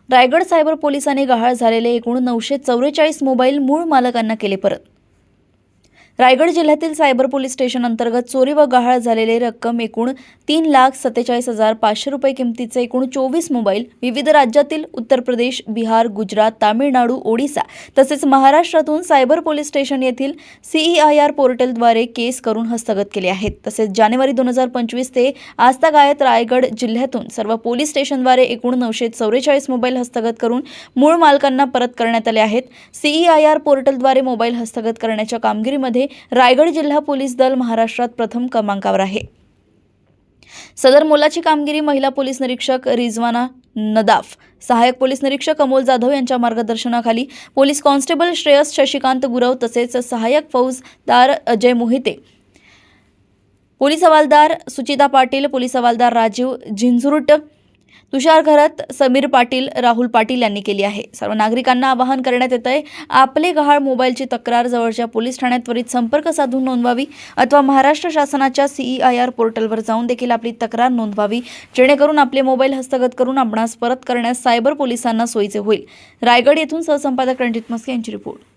Raigad cyber पोलिसांनी गहाळ झालेले एकूण 944 मोबाईल मूळ मालकांना केले परत। रायगड जिल्ह्यातील सायबर पोलीस स्टेशन अंतर्गत चोरी व गहाळ झालेले रक्कम एकूण 3,47,500 रुपये किमतीचे एकूण 24 मोबाईल विविध राज्यातील उत्तर प्रदेश, बिहार, गुजरात, तामिळनाडू, ओडिसा तसेच महाराष्ट्रातून सायबर पोलीस स्टेशन येथील CEIR पोर्टलद्वारे केस करून हस्तगत केले आहेत। तसेच जानेवारी 2025 ते आजतागायत रायगड जिल्ह्यातून सर्व पोलीस स्टेशनद्वारे एकूण 944 मोबाईल हस्तगत करून मूळ मालकांना परत करण्यात आले आहेत। CEIR पोर्टलद्वारे मोबाईल हस्तगत करण्याच्या कामगिरीमध्ये रायगड जिल्हा पोलीस दल महाराष्ट्रात प्रथम क्रमांकावर आहे। सदर मोलाची कामगिरी महिला पोलीस निरीक्षक रिजवाना नदाफ, सहाय्यक पोलीस निरीक्षक अमोल जाधव यांच्या मार्गदर्शनाखाली पोलीस कॉन्स्टेबल श्रेयस शशिकांत गुरव तसेच सहाय्यक फौजदार अजय मोहिते, पोलीस हवालदार सुचिता पाटील, पोलीस हवालदार राजीव झिंझुरट, तुषार घरत, समीर पाटील, राहुल पाटील यांनी केली आहे। सर्व नागरिकांना आवाहन करण्यात येत आहे, आपले गहाळ मोबाईलची तक्रार जवळच्या पोलीस ठाण्यात त्वरित संपर्क साधून नोंदवावी अथवा महाराष्ट्र शासनाच्या CEIR पोर्टलवर जाऊन देखील आपली तक्रार नोंदवावी, जेणेकरून आपले मोबाईल हस्तगत करून आपणास परत करण्यास सायबर पोलिसांना सोयीचे होईल। रायगड येथून सहसंपादक रणजित मस्के यांची रिपोर्ट।